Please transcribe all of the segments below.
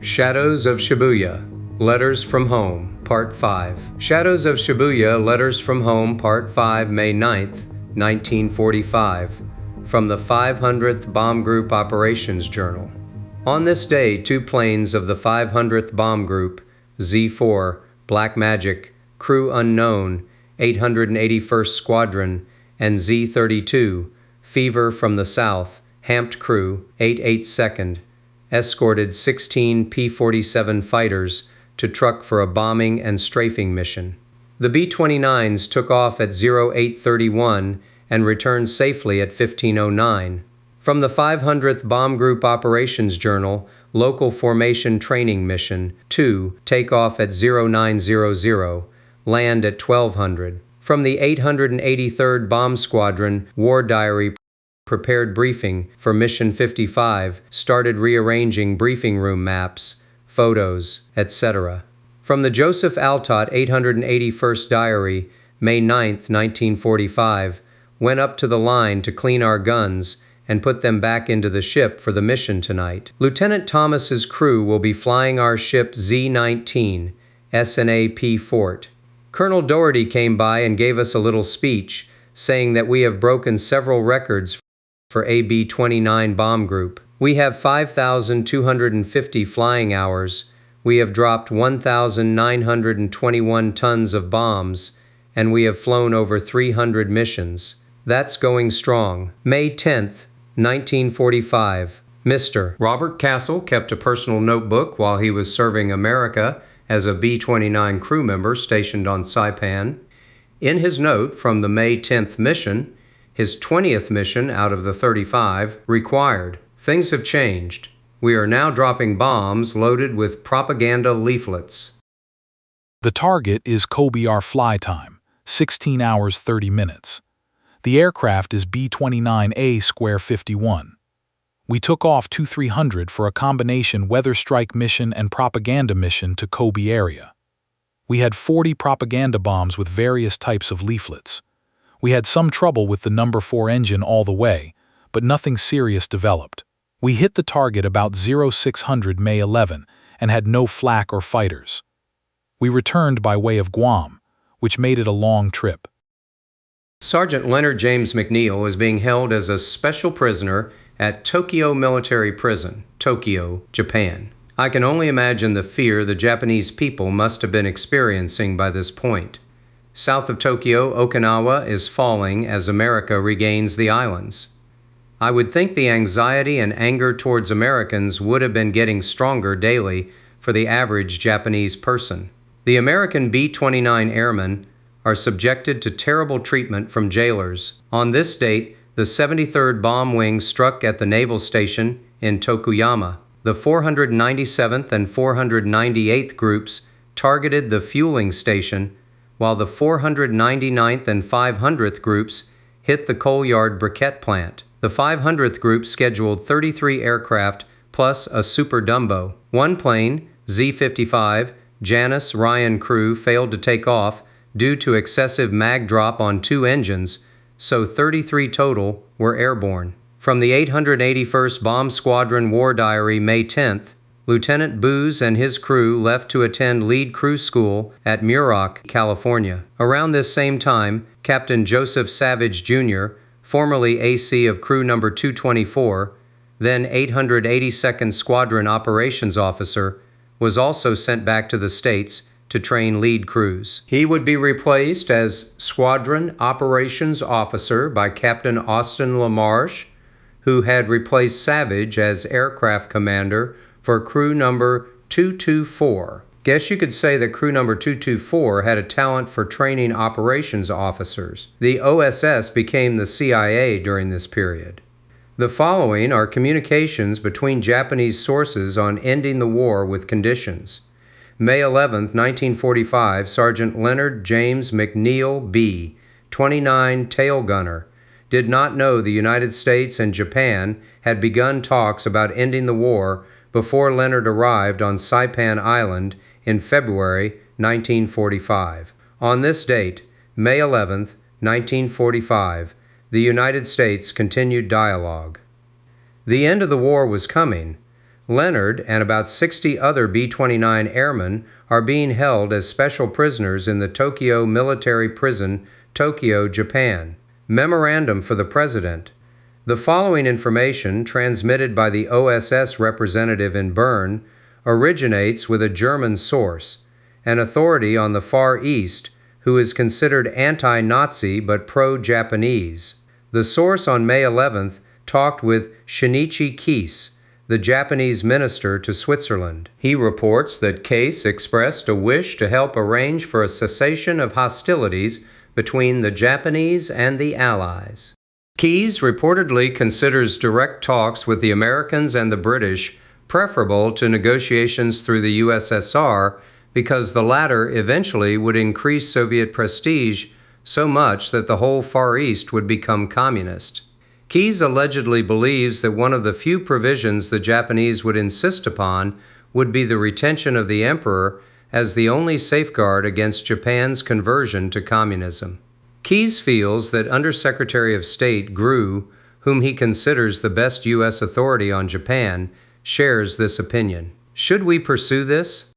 Shadows of Shibuya, Letters from Home, Part 5. Shadows of Shibuya, Letters from Home, Part 5, May 9th, 1945. From the 500th Bomb Group Operations Journal. On this day, 2 planes of the 500th Bomb Group, Z-4, Black Magic, Crew Unknown, 881st Squadron, and Z-32, Fever from the South, Hamped Crew, 88nd, escorted 16 P-47 fighters to truck for a bombing and strafing mission. The B-29s took off at 0831 and returned safely at 1509. From the 500th Bomb Group Operations Journal, Local Formation Training Mission 2, take off at 0900, land at 1200. From the 883rd Bomb Squadron, War Diary, prepared briefing for Mission 55, started rearranging briefing room maps, photos, etc. From the Joseph Altott 881st Diary, May 9, 1945, went up to the line to clean our guns and put them back into the ship for the mission tonight. Lieutenant Thomas's crew will be flying our ship Z-19, SNAP Fort. Colonel Doherty came by and gave us a little speech, saying that we have broken several records for AB-29 bomb group. We have 5,250 flying hours. We have dropped 1,921 tons of bombs, and we have flown over 300 missions. That's going strong. May 10th, 1945. Mr. Robert Castle kept a personal notebook while he was serving America as a B-29 crew member stationed on Saipan. In his note from the May 10th mission, his 20th mission out of the 35, required, "Things have changed. We are now dropping bombs loaded with propaganda leaflets." The target is Kobe. Our fly time, 16 hours 30 minutes. The aircraft is B-29A Square 51. We took off 2300 for a combination weather strike mission and propaganda mission to Kobe area. We had 40 propaganda bombs with various types of leaflets. We had some trouble with the number 4 engine all the way, but nothing serious developed. We hit the target about 0600 May 11 and had no flak or fighters. We returned by way of Guam, which made it a long trip. Sergeant Leonard James McNeill is being held as a special prisoner at Tokyo Military Prison, Tokyo, Japan. I can only imagine the fear the Japanese people must have been experiencing by this point. South of Tokyo, Okinawa is falling as America regains the islands. I would think the anxiety and anger towards Americans would have been getting stronger daily for the average Japanese person. The American B-29 airmen are subjected to terrible treatment from jailers. On this date, the 73rd Bomb Wing struck at the naval station in Tokuyama. The 497th and 498th groups targeted the fueling station, while the 499th and 500th groups hit the coal yard briquette plant. The 500th group scheduled 33 aircraft plus a Super Dumbo. One plane, Z-55, Janice Ryan crew failed to take off due to excessive mag drop on 2 engines, so 33 total were airborne. From the 881st Bomb Squadron War Diary, May 10th, Lieutenant Booz and his crew left to attend lead crew school at Muroc, California. Around this same time, Captain Joseph Savage Jr., formerly AC of Crew Number 224, then 882nd Squadron Operations Officer, was also sent back to the States to train lead crews. He would be replaced as Squadron Operations Officer by Captain Austin LaMarche, who had replaced Savage as Aircraft Commander for Crew Number 224. Guess you could say that Crew Number 224 had a talent for training operations officers. The OSS became the CIA during this period. The following are communications between Japanese sources on ending the war with conditions. May 11, 1945, Sergeant Leonard James McNeill, B., 29 tail gunner, did not know the United States and Japan had begun talks about ending the war before Leonard arrived on Saipan Island in February 1945. On this date, May 11, 1945, the United States continued dialogue. The end of the war was coming. Leonard and about 60 other B-29 airmen are being held as special prisoners in the Tokyo military prison, Tokyo, Japan. Memorandum for the President. The following information, transmitted by the OSS representative in Bern, originates with a German source, an authority on the Far East who is considered anti-Nazi but pro-Japanese. The source on May 11th talked with Shinichi Keese, the Japanese minister to Switzerland. He reports that Case expressed a wish to help arrange for a cessation of hostilities between the Japanese and the Allies. Keyes reportedly considers direct talks with the Americans and the British preferable to negotiations through the USSR because the latter eventually would increase Soviet prestige so much that the whole Far East would become communist. Keyes allegedly believes that one of the few provisions the Japanese would insist upon would be the retention of the emperor as the only safeguard against Japan's conversion to communism. Keyes feels that Undersecretary of State Grew, whom he considers the best U.S. authority on Japan, shares this opinion. Should we pursue this?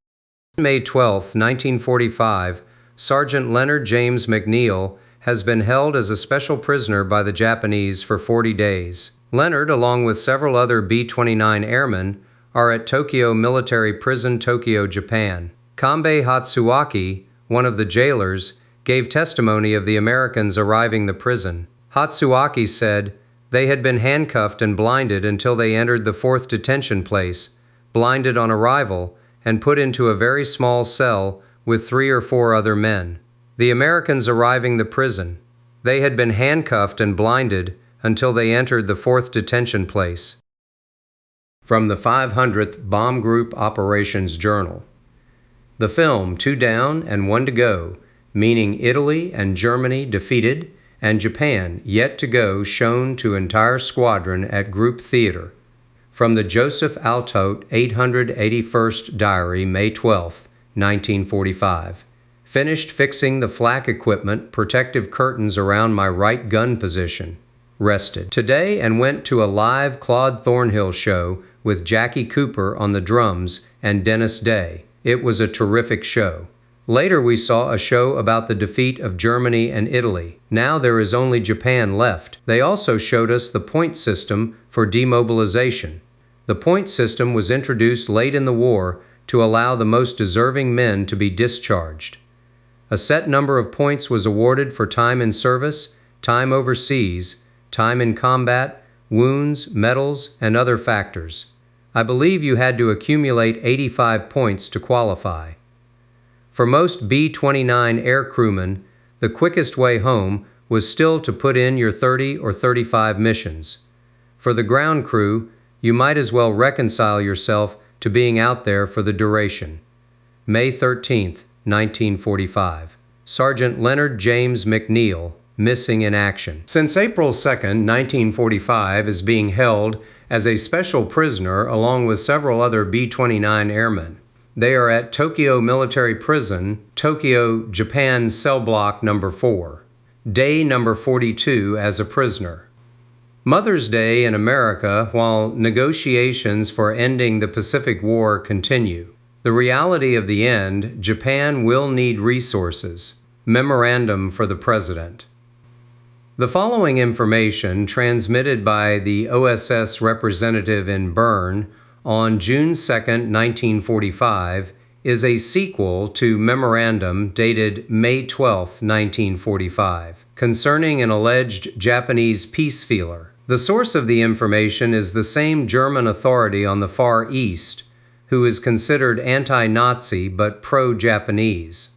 May 12, 1945, Sergeant Leonard James McNeill has been held as a special prisoner by the Japanese for 40 days. Leonard, along with several other B-29 airmen, are at Tokyo Military Prison, Tokyo, Japan. Kanbei Hatsuaki, one of the jailers, gave testimony of the Americans arriving the prison. Hatsuaki said they had been handcuffed and blinded until they entered the 4th detention place, blinded on arrival, and put into a very small cell with 3 or 4 other men. The Americans arriving the prison, they had been handcuffed and blinded until they entered the 4th detention place. From the 500th Bomb Group Operations Journal. The film 2 Down and 1 to Go, meaning Italy and Germany defeated and Japan yet to go, shown to entire squadron at Group Theater. From the Joseph Altote 881st Diary, May 12, 1945. Finished fixing the flak equipment, protective curtains around my right gun position. Rested today and went to a live Claude Thornhill show with Jackie Cooper on the drums and Dennis Day. It was a terrific show. Later we saw a show about the defeat of Germany and Italy. Now there is only Japan left. They also showed us the point system for demobilization. The point system was introduced late in the war to allow the most deserving men to be discharged. A set number of points was awarded for time in service, time overseas, time in combat, wounds, medals, and other factors. I believe you had to accumulate 85 points to qualify. For most B-29 air crewmen, the quickest way home was still to put in your 30 or 35 missions. For the ground crew, you might as well reconcile yourself to being out there for the duration. May 13, 1945. Sergeant Leonard James McNeill, missing in action. Since April 2, 1945, is being held as a special prisoner along with several other B-29 airmen. They are at Tokyo Military Prison, Tokyo, Japan, cell block number 4. Day number 42 as a prisoner. Mother's Day in America while negotiations for ending the Pacific War continue. The reality of the end, Japan will need resources. Memorandum for the President. The following information, transmitted by the OSS representative in Bern on June 2, 1945, is a sequel to memorandum dated May 12, 1945, concerning an alleged Japanese peace feeler. The source of the information is the same German authority on the Far East, who is considered anti-Nazi but pro-Japanese.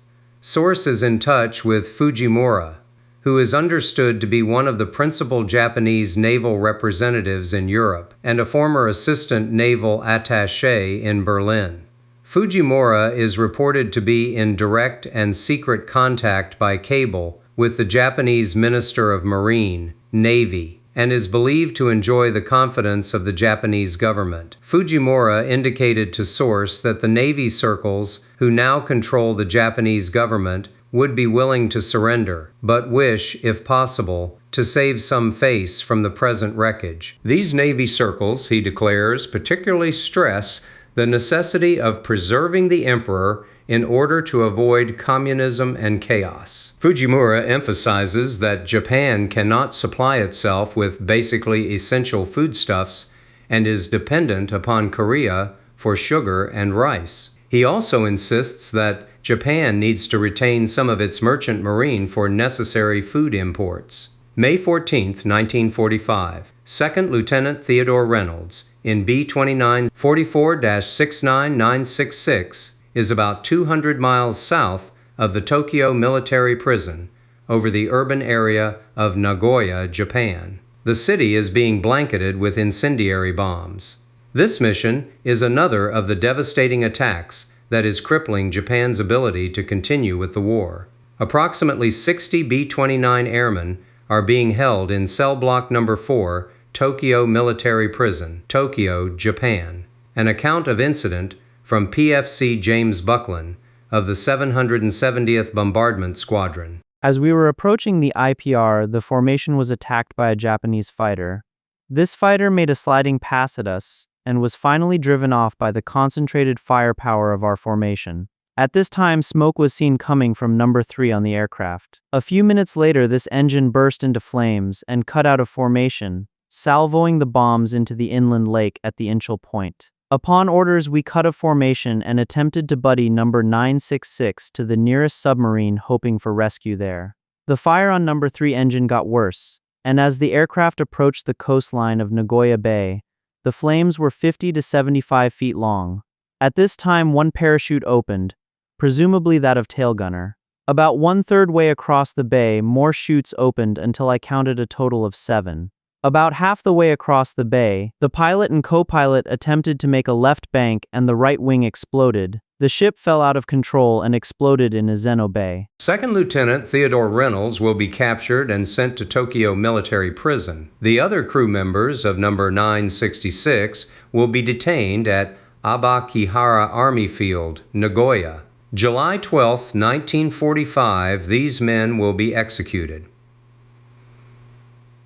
Source is in touch with Fujimura, who is understood to be one of the principal Japanese naval representatives in Europe and a former assistant naval attaché in Berlin. Fujimura is reported to be in direct and secret contact by cable with the Japanese Minister of Marine, Navy, and is believed to enjoy the confidence of the Japanese government. Fujimura indicated to source that the Navy circles who now control the Japanese government would be willing to surrender, but wish, if possible, to save some face from the present wreckage. These Navy circles, he declares, particularly stress the necessity of preserving the emperor in order to avoid communism and chaos. Fujimura emphasizes that Japan cannot supply itself with basically essential foodstuffs and is dependent upon Korea for sugar and rice. He also insists that Japan needs to retain some of its merchant marine for necessary food imports. May 14, 1945. Second Lieutenant Theodore Reynolds, in B-29 44-69966, is about 200 miles south of the Tokyo military prison, over the urban area of Nagoya, Japan. The city is being blanketed with incendiary bombs. This mission is another of the devastating attacks that is crippling Japan's ability to continue with the war. Approximately 60 B-29 airmen are being held in cell block number 4, Tokyo Military Prison, Tokyo, Japan. An account of incident from PFC James Buckland of the 770th Bombardment Squadron. As we were approaching the IPR, the formation was attacked by a Japanese fighter. This fighter made a sliding pass at us and was finally driven off by the concentrated firepower of our formation. At this time, smoke was seen coming from number 3 on the aircraft. A few minutes later, this engine burst into flames and cut out of formation, salvoing the bombs into the inland lake at the Inchel Point. Upon orders, we cut a formation and attempted to buddy number 966 to the nearest submarine, hoping for rescue there. The fire on number 3 engine got worse, and as the aircraft approached the coastline of Nagoya Bay, the flames were 50 to 75 feet long. At this time, one parachute opened, presumably that of tail gunner. About 1/3 way across the bay, more chutes opened until I counted a total of 7. About half the way across the bay, the pilot and co-pilot attempted to make a left bank and the right wing exploded. The ship fell out of control and exploded in Azeno Bay. Second Lieutenant Theodore Reynolds will be captured and sent to Tokyo Military Prison. The other crew members of number 966 will be detained at Abakihara Army Field, Nagoya. July 12, 1945, these men will be executed.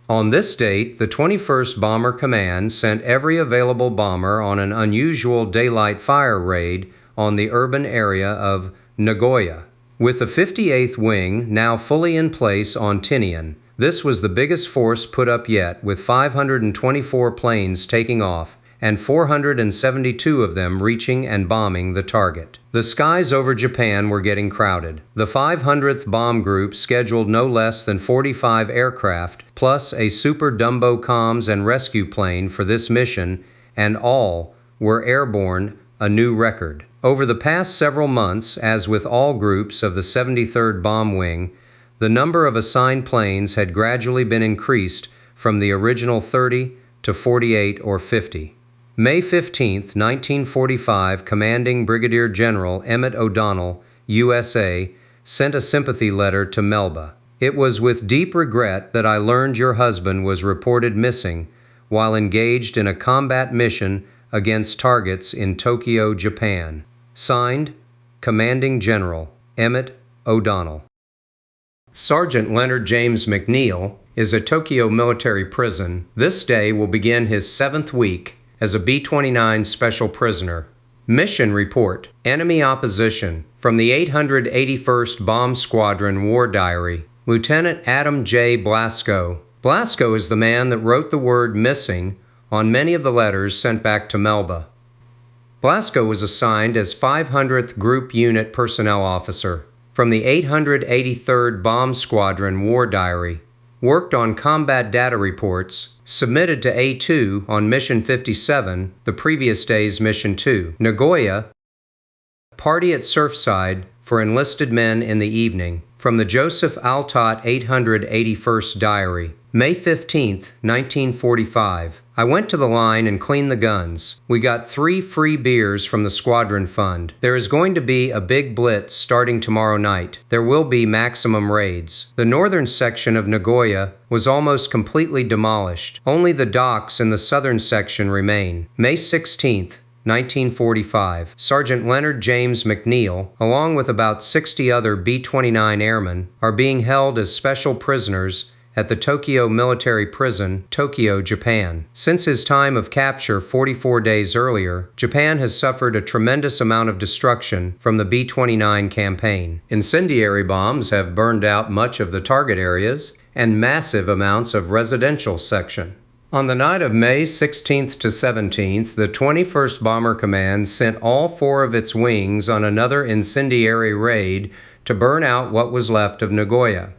On this date, the 21st Bomber Command sent every available bomber on an unusual daylight fire raid on the urban area of Nagoya. With the 58th Wing now fully in place on Tinian, this was the biggest force put up yet, with 524 planes taking off and 472 of them reaching and bombing the target. The skies over Japan were getting crowded. The 500th Bomb Group scheduled no less than 45 aircraft, plus a Super Dumbo comms and rescue plane for this mission, and all were airborne, a new record. Over the past several months, as with all groups of the 73rd Bomb Wing, the number of assigned planes had gradually been increased from the original 30 to 48 or 50. May 15, 1945, Commanding Brigadier General Emmett O'Donnell, USA, sent a sympathy letter to Melba. It was with deep regret that I learned your husband was reported missing while engaged in a combat mission against targets in Tokyo, Japan. Signed, Commanding General Emmett O'Donnell. Sergeant Leonard James McNeill is at Tokyo Military Prison. This day will begin his 7th week as a B-29 special prisoner. Mission report, enemy opposition, from the 881st Bomb Squadron War Diary, Lieutenant Adam J. Blasco. Blasco is the man that wrote the word missing on many of the letters sent back to Melba. Blasco was assigned as 500th Group Unit Personnel Officer from the 883rd Bomb Squadron War Diary. Worked on combat data reports, submitted to A2 on Mission 57, the previous day's Mission 2. Nagoya, party at Surfside for enlisted men in the evening. From the Joseph Altott 881st Diary, May 15, 1945. I went to the line and cleaned the guns. We got 3 free beers from the squadron fund. There is going to be a big blitz starting tomorrow night. There will be maximum raids. The northern section of Nagoya was almost completely demolished. Only the docks in the southern section remain. May 16th, 1945. Sergeant Leonard James McNeill, along with about 60 other B-29 airmen, are being held as special prisoners at the Tokyo military prison, Tokyo, Japan. Since his time of capture 44 days earlier, Japan has suffered a tremendous amount of destruction from the B-29 campaign. Incendiary bombs have burned out much of the target areas and massive amounts of residential section. On the night of May 16th to 17th, the 21st Bomber Command sent all 4 of its wings on another incendiary raid to burn out what was left of Nagoya.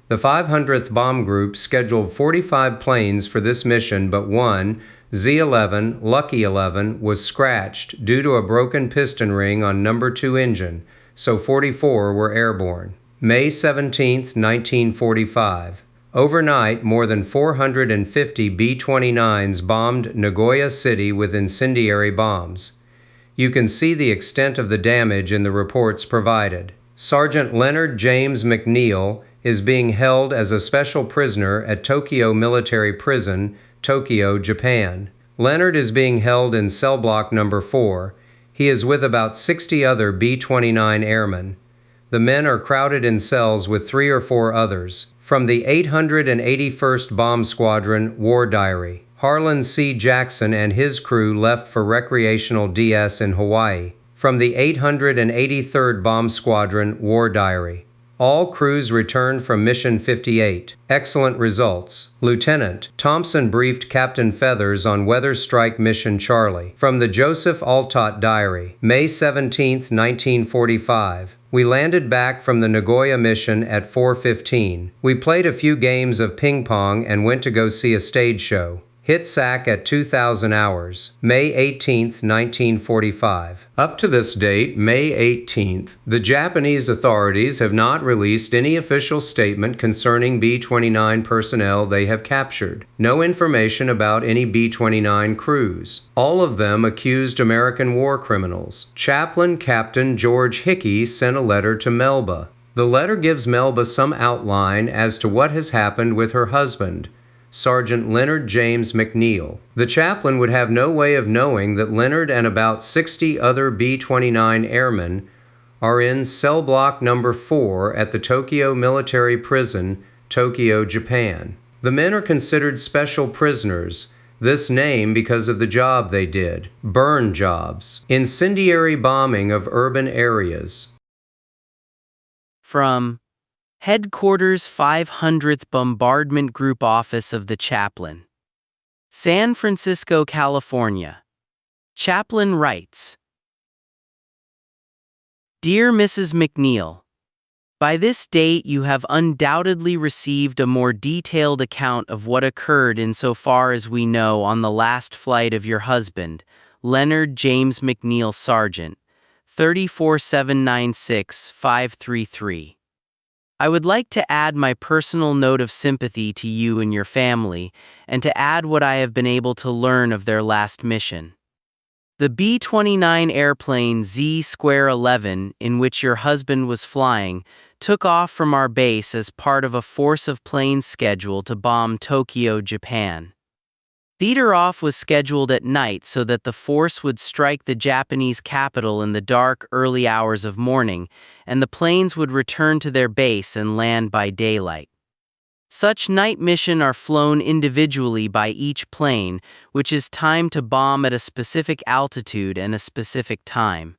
The 500th Bomb Group scheduled 45 planes for this mission, but one, Z-11, Lucky 11, was scratched due to a broken piston ring on number 2 engine, so 44 were airborne. May 17, 1945. Overnight, more than 450 B-29s bombed Nagoya City with incendiary bombs. You can see the extent of the damage in the reports provided. Sergeant Leonard James McNeill is being held as a special prisoner at Tokyo Military Prison, Tokyo, Japan. Leonard is being held in cell block number 4. He is with about 60 other B-29 airmen. The men are crowded in cells with 3 or 4 others. From the 881st Bomb Squadron, War Diary. Harlan C. Jackson and his crew left for recreational DS in Hawaii. From the 883rd Bomb Squadron, War Diary. All crews returned from Mission 58. Excellent results. Lieutenant Thompson briefed Captain Feathers on Weather Strike Mission Charlie. From the Joseph Altott Diary. May 17, 1945. We landed back from the Nagoya mission at 4:15. We played a few games of ping pong and went to go see a stage show. Hit SAC at 2,000 hours. May 18, 1945. Up to this date, May 18th, the Japanese authorities have not released any official statement concerning B-29 personnel they have captured. No information about any B-29 crews. All of them accused American war criminals. Chaplain Captain George Hickey sent a letter to Melba. The letter gives Melba some outline as to what has happened with her husband, Sergeant Leonard James McNeill. The chaplain would have no way of knowing that Leonard and about 60 other B-29 airmen are in cell block number 4 at the Tokyo military prison, Tokyo, Japan. The men are considered special prisoners, this name because of the job they did. Burn jobs. Incendiary bombing of urban areas. From Headquarters 500th Bombardment Group Office of the Chaplain, San Francisco, California. Chaplain writes, Dear Mrs. McNeill, by this date you have undoubtedly received a more detailed account of what occurred insofar as we know on the last flight of your husband, Leonard James McNeill, Sergeant, 34796-533. I would like to add my personal note of sympathy to you and your family, and to add what I have been able to learn of their last mission. The B-29 airplane Z-11, in which your husband was flying, took off from our base as part of a force of planes scheduled to bomb Tokyo, Japan. Theater off was scheduled at night so that the force would strike the Japanese capital in the dark, early hours of morning, and the planes would return to their base and land by daylight. Such night missions are flown individually by each plane, which is timed to bomb at a specific altitude and a specific time.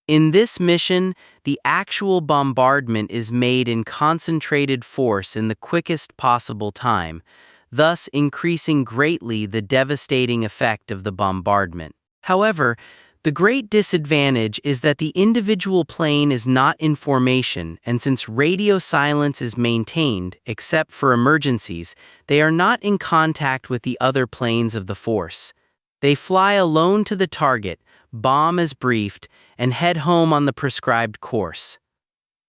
In this mission, the actual bombardment is made in concentrated force in the quickest possible time, thus increasing greatly the devastating effect of the bombardment. However, the great disadvantage is that the individual plane is not in formation, and since radio silence is maintained, except for emergencies, they are not in contact with the other planes of the force. They fly alone to the target, bomb as briefed, and head home on the prescribed course.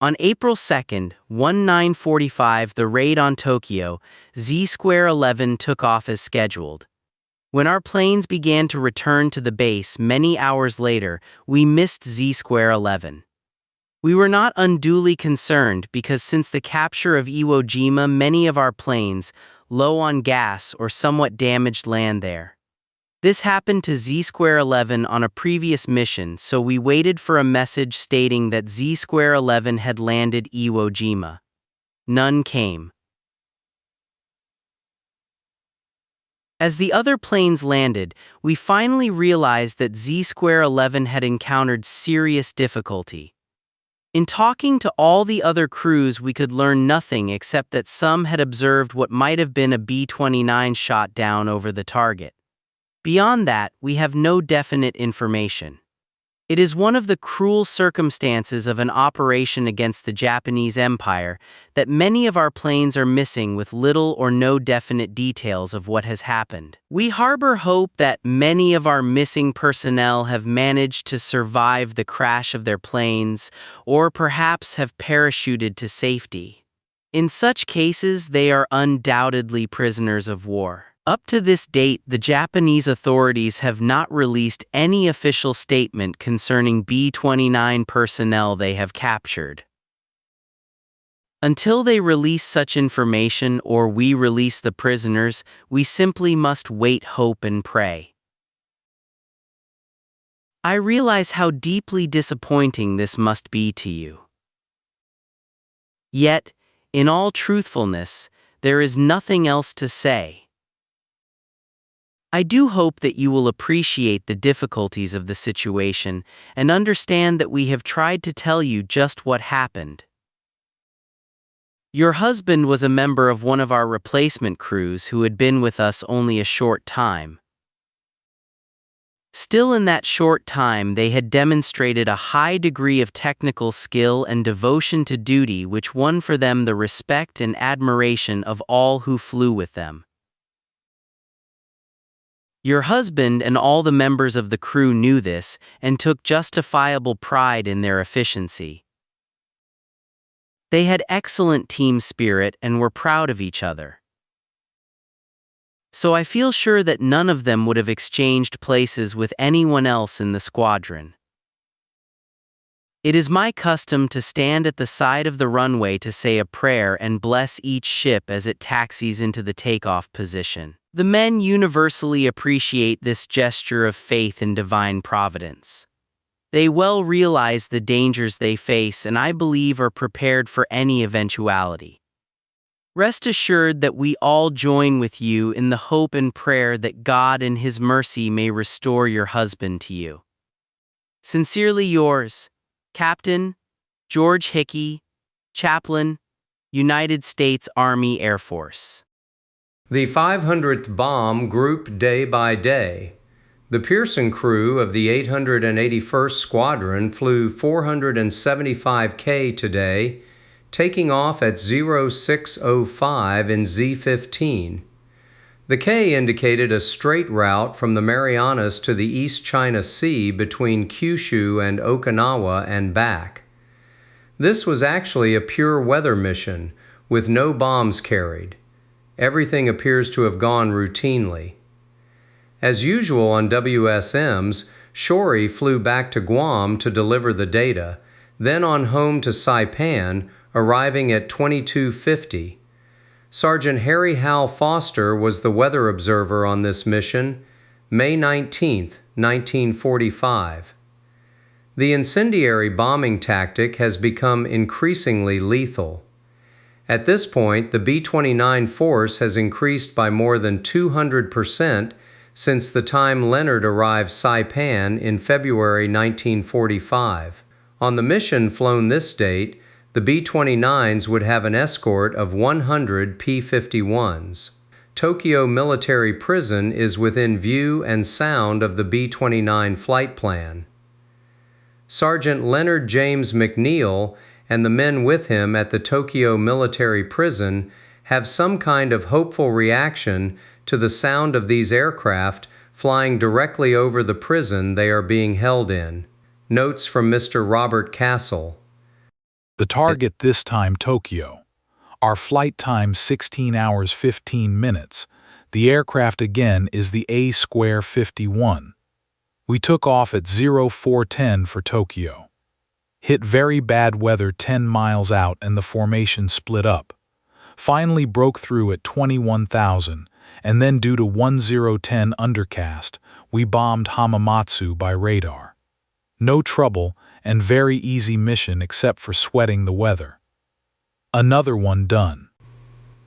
On April 2nd, 1945, the raid on Tokyo, Z-11 took off as scheduled. When our planes began to return to the base many hours later, we missed Z-11. We were not unduly concerned because since the capture of Iwo Jima, many of our planes, low on gas or somewhat damaged, land there. This happened to Z-11 on a previous mission, so we waited for a message stating that Z-11 had landed Iwo Jima. None came. As the other planes landed, we finally realized that Z-11 had encountered serious difficulty. In talking to all the other crews, we could learn nothing except that some had observed what might have been a B-29 shot down over the target. Beyond that, we have no definite information. It is one of the cruel circumstances of an operation against the Japanese Empire that many of our planes are missing with little or no definite details of what has happened. We harbor hope that many of our missing personnel have managed to survive the crash of their planes, or perhaps have parachuted to safety. In such cases, they are undoubtedly prisoners of war. Up to this date, the Japanese authorities have not released any official statement concerning B-29 personnel they have captured. Until they release such information or we release the prisoners, we simply must wait, hope, and pray. I realize how deeply disappointing this must be to you. Yet, in all truthfulness, there is nothing else to say. I do hope that you will appreciate the difficulties of the situation and understand that we have tried to tell you just what happened. Your husband was a member of one of our replacement crews who had been with us only a short time. Still, in that short time, they had demonstrated a high degree of technical skill and devotion to duty which won for them the respect and admiration of all who flew with them. Your husband and all the members of the crew knew this and took justifiable pride in their efficiency. They had excellent team spirit and were proud of each other. So I feel sure that none of them would have exchanged places with anyone else in the squadron. It is my custom to stand at the side of the runway to say a prayer and bless each ship as it taxis into the takeoff position. The men universally appreciate this gesture of faith in divine providence. They well realize the dangers they face and I believe are prepared for any eventuality. Rest assured that we all join with you in the hope and prayer that God in His mercy may restore your husband to you. Sincerely yours, Captain George Hickey, Chaplain, United States Army Air Force. The 500th bomb grouped day by day. The Pearson crew of the 881st Squadron flew 475 K today, taking off at 0605 in Z-15. The K indicated a straight route from the Marianas to the East China Sea between Kyushu and Okinawa and back. This was actually a pure weather mission, with no bombs carried. Everything appears to have gone routinely. As usual on WSMs, Shori flew back to Guam to deliver the data, then on home to Saipan, arriving at 2250. Sergeant Harry Hal Foster was the weather observer on this mission, May 19, 1945. The incendiary bombing tactic has become increasingly lethal. At this point, the B-29 force has increased by more than 200% since the time Leonard arrived Saipan in February 1945. On the mission flown this date, the B-29s would have an escort of 100 P-51s. Tokyo Military Prison is within view and sound of the B-29 flight plan. Sergeant Leonard James McNeill and the men with him at the Tokyo Military Prison have some kind of hopeful reaction to the sound of these aircraft flying directly over the prison they are being held in. Notes from Mr. Robert Castle. The target this time Tokyo. Our flight time 16 hours 15 minutes. The aircraft again is the A-51. We took off at 0410 for Tokyo. Hit very bad weather 10 miles out and the formation split up. Finally broke through at 21,000, and then due to 1010 undercast, we bombed Hamamatsu by radar. No trouble and very easy mission except for sweating the weather. Another one done.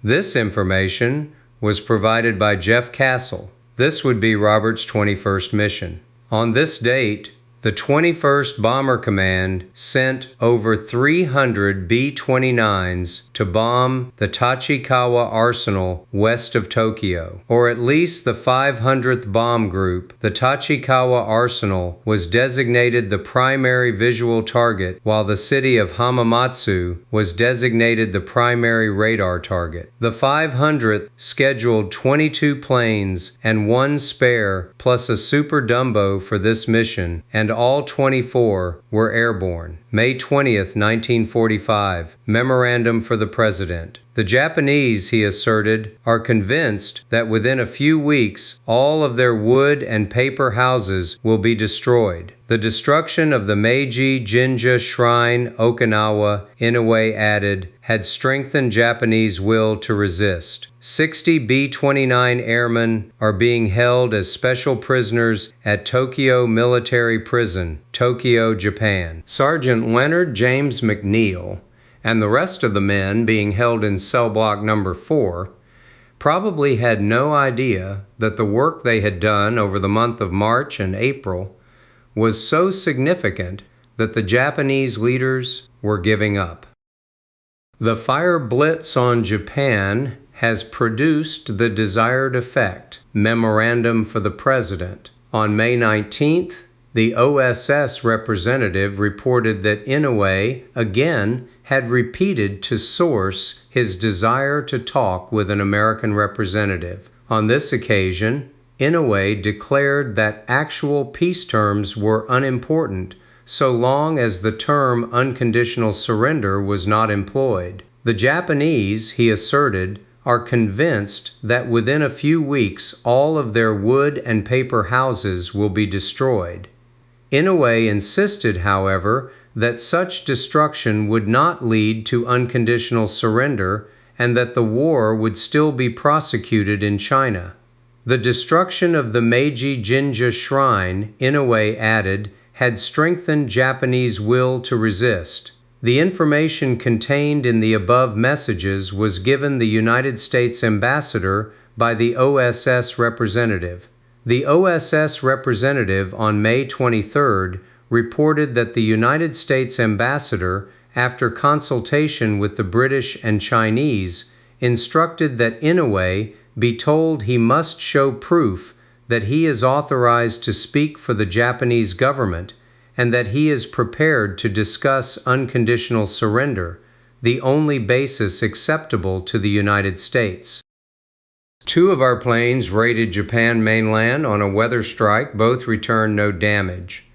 This information was provided by Jeff Castle. This would be Robert's 21st mission. On this date, the 21st Bomber Command sent over 300 B-29s to bomb the Tachikawa Arsenal west of Tokyo, or at least the 500th Bomb Group. The Tachikawa Arsenal was designated the primary visual target, while the city of Hamamatsu was designated the primary radar target. The 500th scheduled 22 planes and one spare, plus a Super Dumbo for this mission, and all 24 were airborne. May 20th, 1945. Memorandum for the President. The Japanese, he asserted, are convinced that within a few weeks all of their wood and paper houses will be destroyed. The destruction of the Meiji Jinja Shrine, Okinawa, Inoue added, had strengthened Japanese will to resist. 60 B-29 airmen are being held as special prisoners at Tokyo Military Prison, Tokyo, Japan. Sergeant Leonard James McNeill and the rest of the men being held in cell block number 4 probably had no idea that the work they had done over the month of March and April was so significant that the Japanese leaders were giving up. The fire blitz on Japan has produced the desired effect. Memorandum for the President. On May 19th, the OSS representative reported that Inoue again had repeated to source his desire to talk with an American representative. On this occasion, Inoue declared that actual peace terms were unimportant so long as the term unconditional surrender was not employed. The Japanese, he asserted, are convinced that within a few weeks all of their wood and paper houses will be destroyed. Inoue insisted, however, that such destruction would not lead to unconditional surrender and that the war would still be prosecuted in China. The destruction of the Meiji Jinja Shrine, Inoue added, had strengthened Japanese will to resist. The information contained in the above messages was given the United States ambassador by the OSS representative. The OSS representative on May 23rd reported that the United States ambassador, after consultation with the British and Chinese, instructed that Inoue be told he must show proof that he is authorized to speak for the Japanese government and that he is prepared to discuss unconditional surrender, the only basis acceptable to the United States. 2 of our planes raided Japan mainland on a weather strike. Both returned no damage.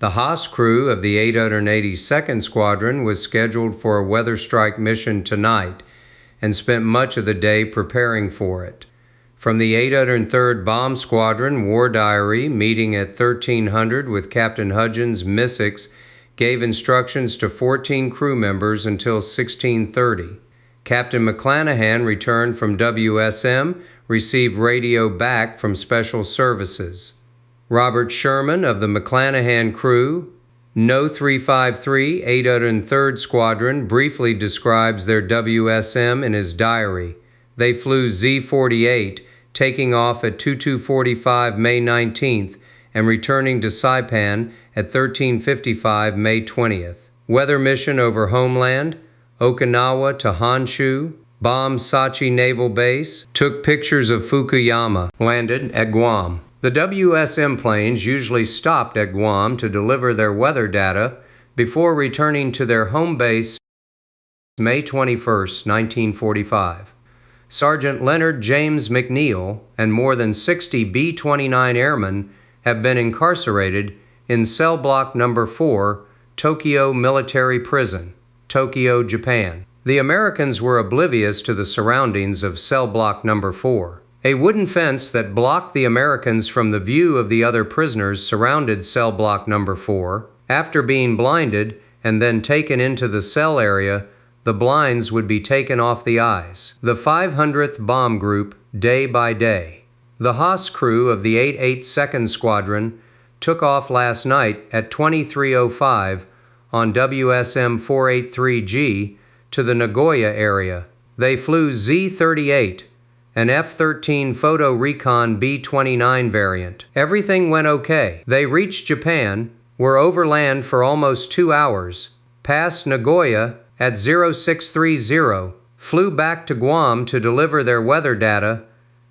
The Haas crew of the 882nd Squadron was scheduled for a weather strike mission tonight and spent much of the day preparing for it. From the 803rd Bomb Squadron, War Diary, meeting at 1300 with Captain Hudgens, Mystics, gave instructions to 14 crew members until 1630. Captain McClanahan returned from WSM, received radio back from Special Services. Robert Sherman of the McClanahan crew, No. 353, 803rd Squadron, briefly describes their WSM in his diary. They flew Z-48, taking off at 2245 May 19th and returning to Saipan at 1355 May 20th. Weather mission over homeland, Okinawa to Honshu, bombed Sachi Naval Base, took pictures of Fukuyama, landed at Guam. The WSM planes usually stopped at Guam to deliver their weather data before returning to their home base May 21, 1945. Sergeant Leonard James McNeill and more than 60 B-29 airmen have been incarcerated in cell block number 4, Tokyo Military Prison, Tokyo, Japan. The Americans were oblivious to the surroundings of cell block number 4. A wooden fence that blocked the Americans from the view of the other prisoners surrounded cell block number 4. After being blinded and then taken into the cell area, the blinds would be taken off the eyes. The 500th Bomb Group, day by day. The Haas crew of the 882nd Squadron took off last night at 2305 on WSM 483G to the Nagoya area. They flew Z-38 an F-13 Photo Recon B-29 variant. Everything went okay. They reached Japan, were overland for almost 2 hours, passed Nagoya at 0630, flew back to Guam to deliver their weather data,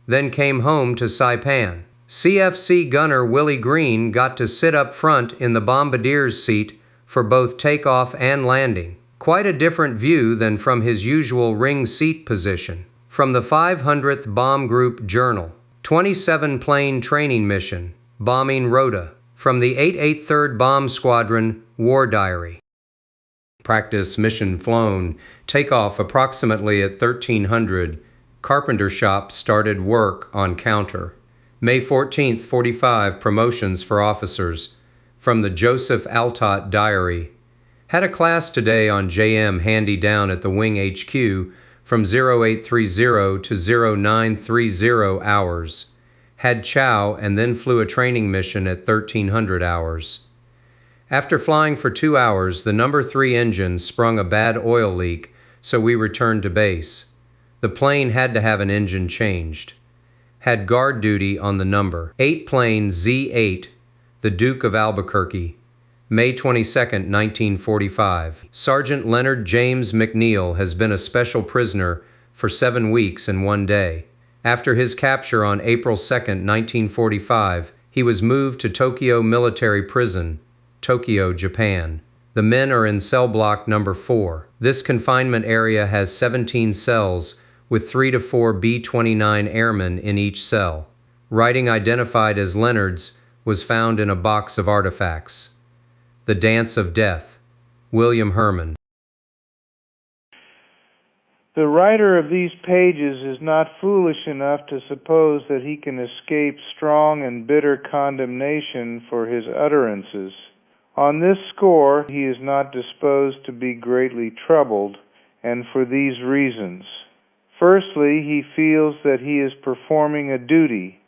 then came home to Saipan. CFC gunner Willie Green got to sit up front in the bombardier's seat for both takeoff and landing. Quite a different view than from his usual ring seat position. From the 500th Bomb Group Journal, 27 plane training mission, bombing Rota. From the 883rd Bomb Squadron War Diary. Practice mission flown. Takeoff approximately at 1300. Carpenter shop started work on counter. May 14th, 45 promotions for officers. From the Joseph Altott Diary. Had a class today on JM handy down at the Wing HQ from 0830 to 0930 hours. Had chow and then flew a training mission at 1300 hours. After flying for 2 hours, the number 3 engine sprung a bad oil leak, so we returned to base. The plane had to have an engine changed. Had guard duty on the number 8 plane Z8, the Duke of Albuquerque. May 22, 1945. Sergeant Leonard James McNeill has been a special prisoner for 7 weeks and 1 day. After his capture on April 2, 1945, he was moved to Tokyo Military Prison, Tokyo, Japan. The men are in cell block number 4. This confinement area has 17 cells with 3 to 4 B-29 airmen in each cell. Writing identified as Leonard's was found in a box of artifacts. The Dance of Death. William Herman. The writer of these pages is not foolish enough to suppose that he can escape strong and bitter condemnation for his utterances. On this score, he is not disposed to be greatly troubled, and for these reasons. Firstly, he feels that he is performing a duty.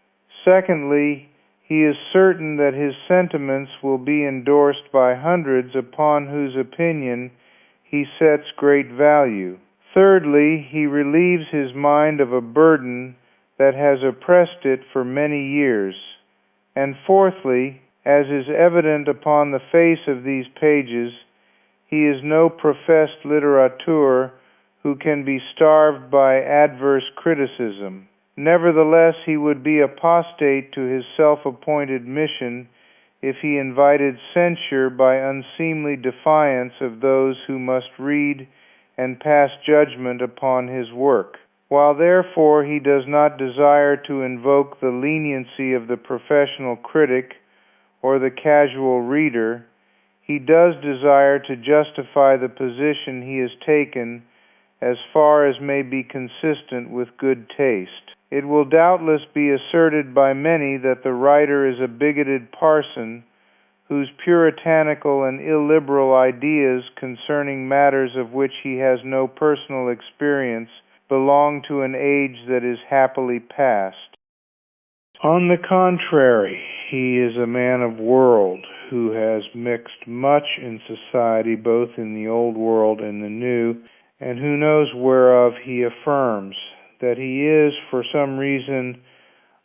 Secondly, he is certain that his sentiments will be endorsed by hundreds upon whose opinion he sets great value. Thirdly, he relieves his mind of a burden that has oppressed it for many years. And fourthly, as is evident upon the face of these pages, he is no professed litterateur who can be starved by adverse criticism. Nevertheless, he would be apostate to his self-appointed mission if he invited censure by unseemly defiance of those who must read and pass judgment upon his work. While therefore he does not desire to invoke the leniency of the professional critic or the casual reader, he does desire to justify the position he has taken as far as may be consistent with good taste. It will doubtless be asserted by many that the writer is a bigoted parson whose puritanical and illiberal ideas concerning matters of which he has no personal experience belong to an age that is happily past. On the contrary, he is a man of world who has mixed much in society, both in the old world and the new, and who knows whereof he affirms that he is, for some reason,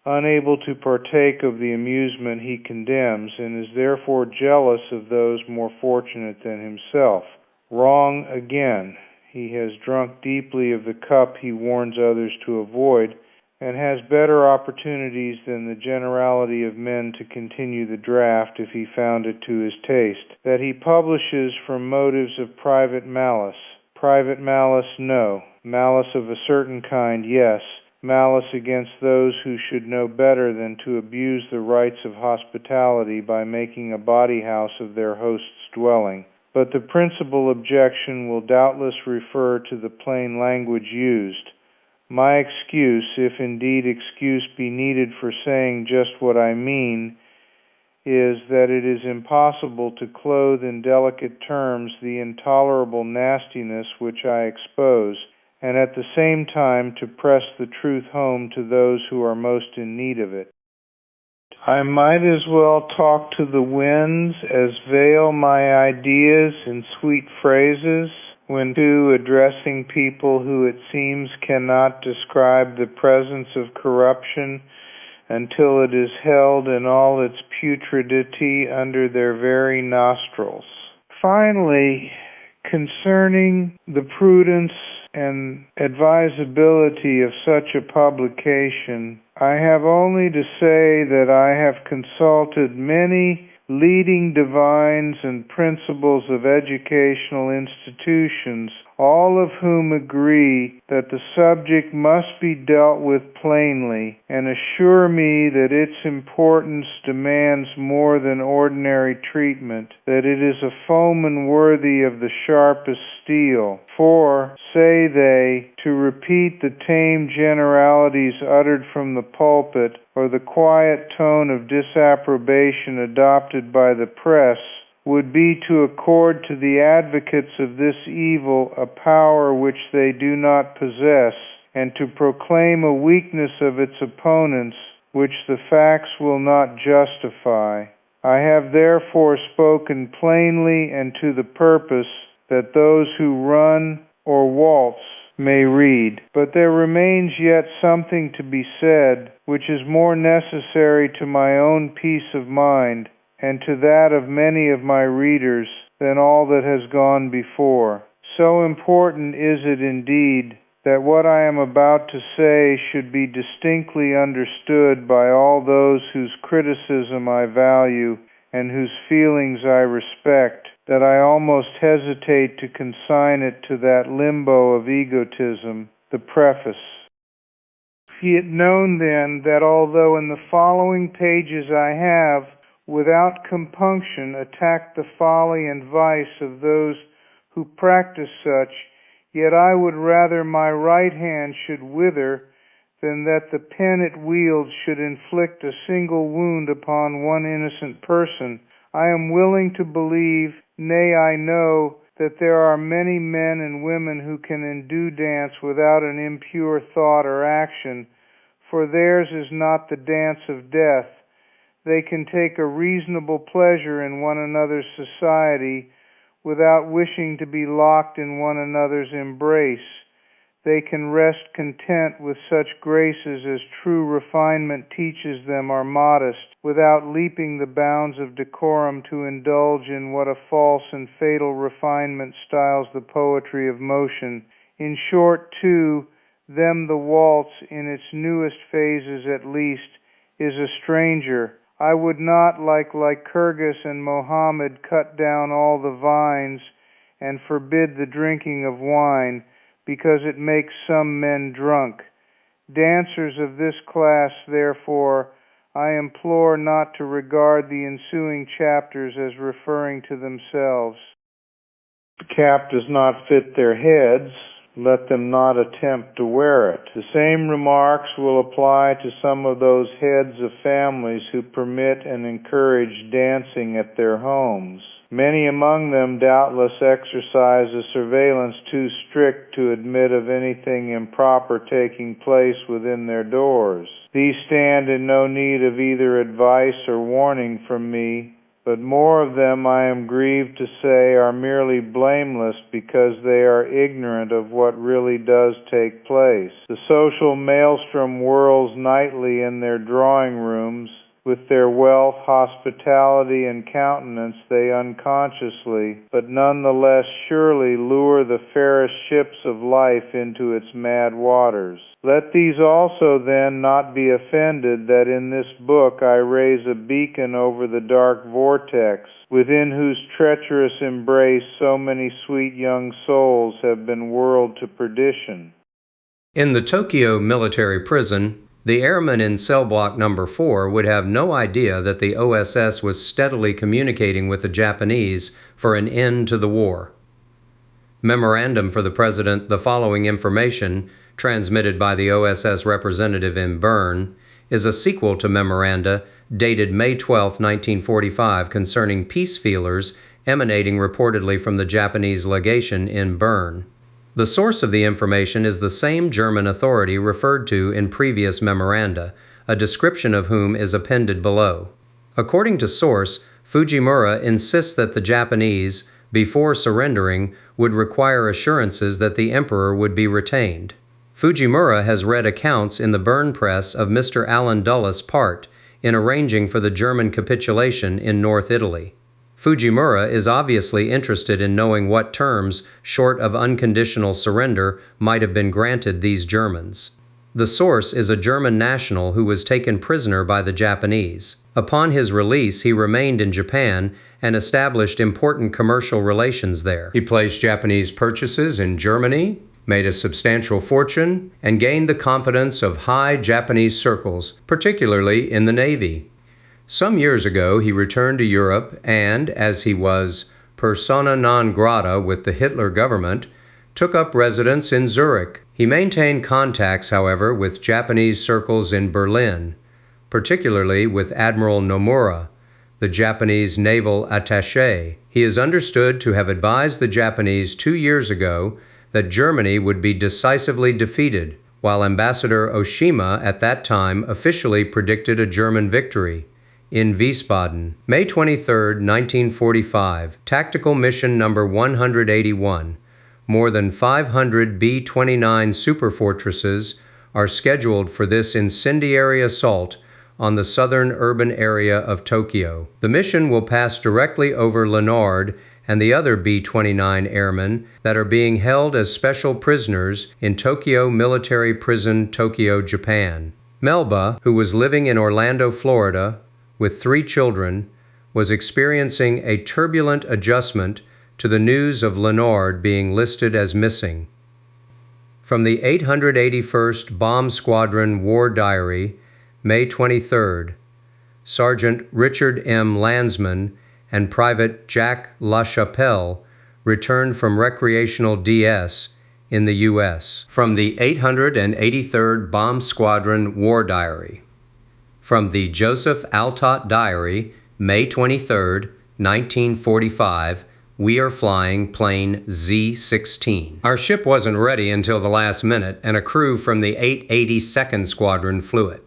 unable to partake of the amusement he condemns, and is therefore jealous of those more fortunate than himself. Wrong again. He has drunk deeply of the cup he warns others to avoid, and has better opportunities than the generality of men to continue the draught if he found it to his taste. That he publishes from motives of private malice. Private malice, no. Malice of a certain kind, yes. Malice against those who should know better than to abuse the rights of hospitality by making a bawdy house of their host's dwelling. But the principal objection will doubtless refer to the plain language used. My excuse, if indeed excuse be needed for saying just what I mean, is that it is impossible to clothe in delicate terms the intolerable nastiness which I expose, and at the same time to press the truth home to those who are most in need of it. I might as well talk to the winds as veil my ideas in sweet phrases. when two addressing people who it seems cannot describe the presence of corruption until it is held in all its putridity under their very nostrils. Finally, concerning the prudence and advisability of such a publication, I have only to say that I have consulted many leading divines and principals of educational institutions, all of whom agree that the subject must be dealt with plainly, and assure me that its importance demands more than ordinary treatment, that it is a foeman worthy of the sharpest steel. For, say they, to repeat the tame generalities uttered from the pulpit, or the quiet tone of disapprobation adopted by the press, would be to accord to the advocates of this evil a power which they do not possess, and to proclaim a weakness of its opponents which the facts will not justify. I have therefore spoken plainly and to the purpose, that those who run or waltz may read. But there remains yet something to be said, which is more necessary to my own peace of mind, and to that of many of my readers, than all that has gone before. So important is it indeed, that what I am about to say should be distinctly understood by all those whose criticism I value, and whose feelings I respect, that I almost hesitate to consign it to that limbo of egotism, the preface. Be it known then that although in the following pages I have, without compunction, attacked the folly and vice of those who practice such, yet I would rather my right hand should wither than that the pen it wields should inflict a single wound upon one innocent person. I am willing to believe, nay, I know, that there are many men and women who can do dance without an impure thought or action, for theirs is not the dance of death. They can take a reasonable pleasure in one another's society without wishing to be locked in one another's embrace. They can rest content with such graces as true refinement teaches them are modest, without leaping the bounds of decorum to indulge in what a false and fatal refinement styles the poetry of motion. In short, too, them the waltz, in its newest phases at least, is a stranger. I would not, like Lycurgus and Mohammed, cut down all the vines and forbid the drinking of wine, because it makes some men drunk. Dancers of this class, therefore, I implore not to regard the ensuing chapters as referring to themselves. The cap does not fit their heads. Let them not attempt to wear it. The same remarks will apply to some of those heads of families who permit and encourage dancing at their homes. Many among them doubtless exercise a surveillance too strict to admit of anything improper taking place within their doors. These stand in no need of either advice or warning from me, but more of them, I am grieved to say, are merely blameless because they are ignorant of what really does take place. The social maelstrom whirls nightly in their drawing rooms. With their wealth, hospitality, and countenance, they unconsciously, but nonetheless surely lure the fairest ships of life into its mad waters. Let these also then not be offended that in this book I raise a beacon over the dark vortex, within whose treacherous embrace so many sweet young souls have been whirled to perdition. In the Tokyo military prison, the airman in cell block number 4 would have no idea that the OSS was steadily communicating with the Japanese for an end to the war. Memorandum for the President: the following information, transmitted by the OSS representative in Bern, is a sequel to memoranda dated May 12, 1945, concerning peace feelers emanating reportedly from the Japanese legation in Bern. The source of the information is the same German authority referred to in previous memoranda, a description of whom is appended below. According to source, Fujimura insists that the Japanese, before surrendering would require assurances that the emperor would be retained. Fujimura has read accounts in the burn press of Mr. Allen Dulles' part in arranging for the German capitulation in North Italy. Fujimura is obviously interested in knowing what terms, short of unconditional surrender, might have been granted these Germans. The source is a German national who was taken prisoner by the Japanese. Upon his release, he remained in Japan and established important commercial relations there. He placed Japanese purchases in Germany, made a substantial fortune, and gained the confidence of high Japanese circles, particularly in the Navy. Some years ago, he returned to Europe and, as he was persona non grata with the Hitler government, took up residence in Zurich. He maintained contacts, however, with Japanese circles in Berlin, particularly with Admiral Nomura, the Japanese naval attaché. He is understood to have advised the Japanese 2 years ago that Germany would be decisively defeated, while Ambassador Oshima at that time officially predicted a German victory in Wiesbaden. May 23, 1945, Tactical Mission Number 181. More than 500 B-29 superfortresses are scheduled for this incendiary assault on the southern urban area of Tokyo. The mission will pass directly over Leonard and the other B-29 airmen that are being held as special prisoners in Tokyo Military Prison, Tokyo, Japan. Melba, who was living in Orlando, Florida, with 3 children, was experiencing a turbulent adjustment to the news of Leonard being listed as missing. From the 881st Bomb Squadron War Diary, May 23rd, Sergeant Richard M. Landsman and Private Jack LaChapelle returned from recreational DS in the U.S. From the 883rd Bomb Squadron War Diary. From the Joseph Altott Diary, May 23, 1945, we are flying plane Z-16. Our ship wasn't ready until the last minute, and a crew from the 882nd Squadron flew it.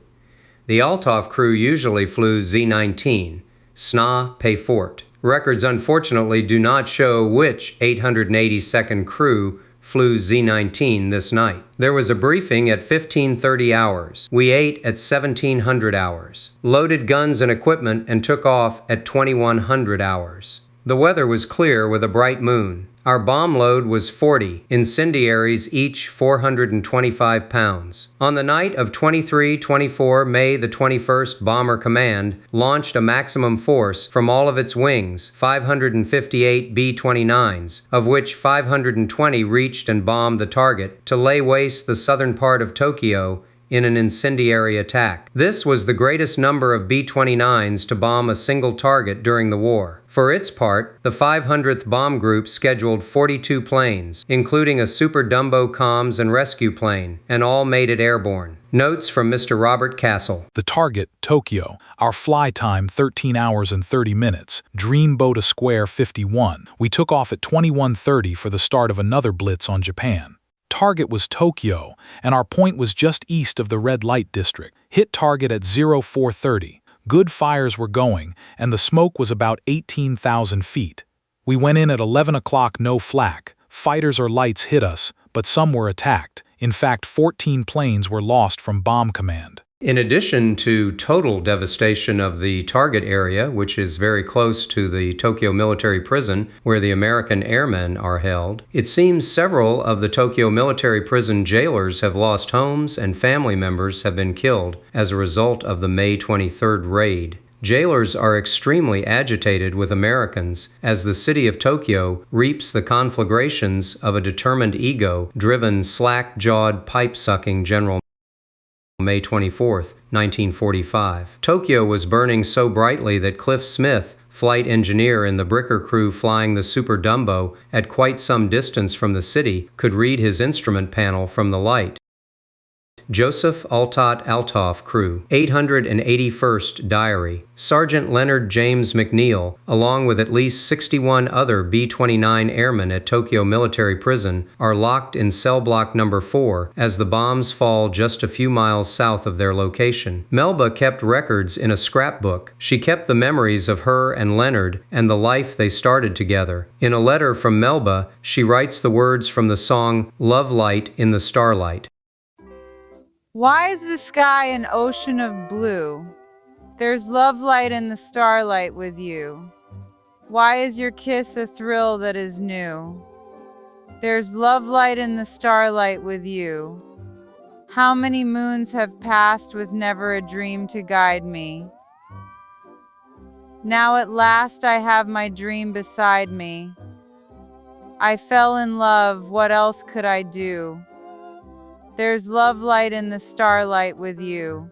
The Althoff crew usually flew Z-19, Sna Payfort. Records unfortunately do not show which 882nd crew flew Z-19 this night. There was a briefing at 1530 hours. We ate at 1700 hours. Loaded guns and equipment and took off at 2100 hours. The weather was clear with a bright moon. Our bomb load was 40, incendiaries each 425 pounds. On the night of 23-24 May the 21st, Bomber Command launched a maximum force from all of its wings, 558 B-29s, of which 520 reached and bombed the target to lay waste the southern part of Tokyo in an incendiary attack. This was the greatest number of B-29s to bomb a single target during the war. For its part, the 500th Bomb Group scheduled 42 planes, including a Super Dumbo comms and rescue plane, and all made it airborne. Notes from Mr. Robert Castle. The target, Tokyo. Our fly time 13 hours and 30 minutes. Dreamboat a square 51. We took off at 21:30 for the start of another blitz on Japan. Target was Tokyo, and our point was just east of the red light district. Hit target at 0430. Good fires were going, and the smoke was about 18,000 feet. We went in at 11 o'clock, no flak. Fighters or lights hit us, but some were attacked. In fact, 14 planes were lost from bomb command. In addition to total devastation of the target area, which is very close to the Tokyo Military Prison where the American airmen are held, it seems several of the Tokyo Military Prison jailers have lost homes and family members have been killed as a result of the May 23rd raid. Jailers are extremely agitated with Americans as the city of Tokyo reaps the conflagrations of a determined ego-driven, slack-jawed, pipe-sucking general. May 24, 1945. Tokyo was burning so brightly that Cliff Smith, flight engineer in the Bricker crew flying the Super Dumbo at quite some distance from the city, could read his instrument panel from the light. Joseph Altot Altoff Crew, 881st Diary. Sergeant Leonard James McNeill, along with at least 61 other B-29 airmen at Tokyo Military Prison, are locked in cell block number 4 as the bombs fall just a few miles south of their location. Melba kept records in a scrapbook. She kept the memories of her and Leonard and the life they started together. In a letter from Melba, she writes the words from the song Love Light in the Starlight. Why is the sky an ocean of blue? There's love light in the starlight with you. Why is your kiss a thrill that is new? There's love light in the starlight with you. How many moons have passed with never a dream to guide me? Now at last I have my dream beside me. I fell in love, what else could I do? There's love light in the starlight with you.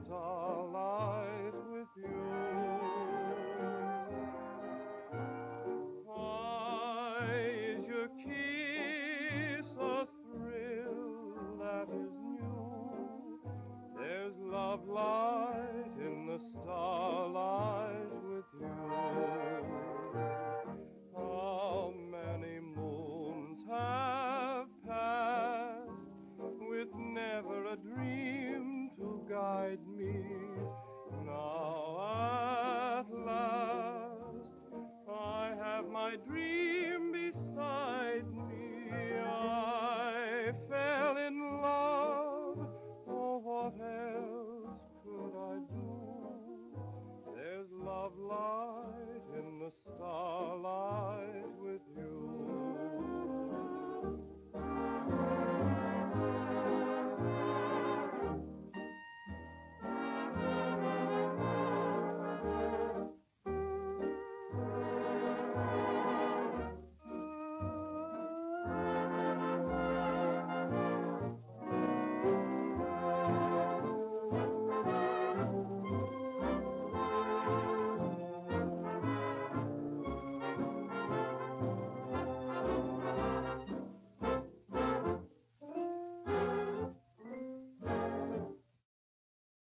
Starlight with you. Why is your kiss a thrill that is new? There's love light in the starlight with you. How many moons have passed with never a dream to guide me? Now at last I have my dream beside me. I fell in love, oh what else could I do? There's love light in the starlight with you.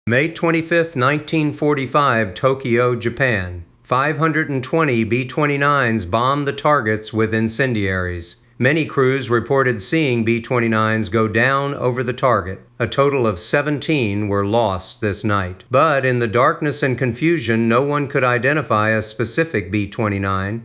May 25, 1945, Tokyo, Japan. 520 B-29s bombed the targets with incendiaries. Many crews reported seeing B-29s go down over the target. A total of 17 were lost this night. But in the darkness and confusion, no one could identify a specific B-29.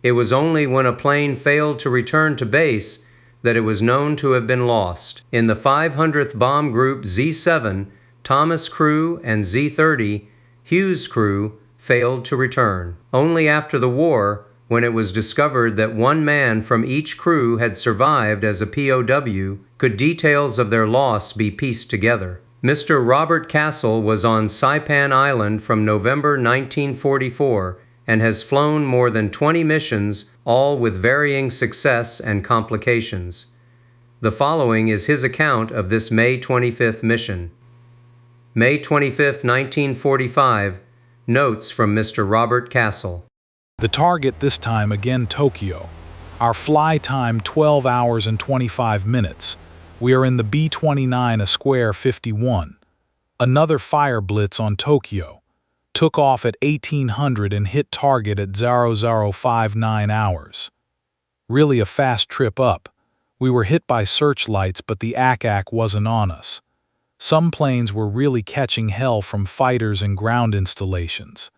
It was only when a plane failed to return to base that it was known to have been lost. In the 500th Bomb Group Z-7, Thomas crew and Z-30, Hughes crew, failed to return. Only after the war, when it was discovered that one man from each crew had survived as a POW, could details of their loss be pieced together. Mr. Robert Castle was on Saipan Island from November 1944 and has flown more than 20 missions, all with varying success and complications. The following is his account of this May 25th mission. May 25, 1945, notes from Mr. Robert Castle. The target this time again Tokyo. Our fly time 12 hours and 25 minutes. We are in the B-29 a square 51. Another fire blitz on Tokyo. Took off at 1800 and hit target at 0059 hours. Really a fast trip up. We were hit by searchlights, but the ACAC wasn't on us. Some planes were really catching hell from fighters and ground installations.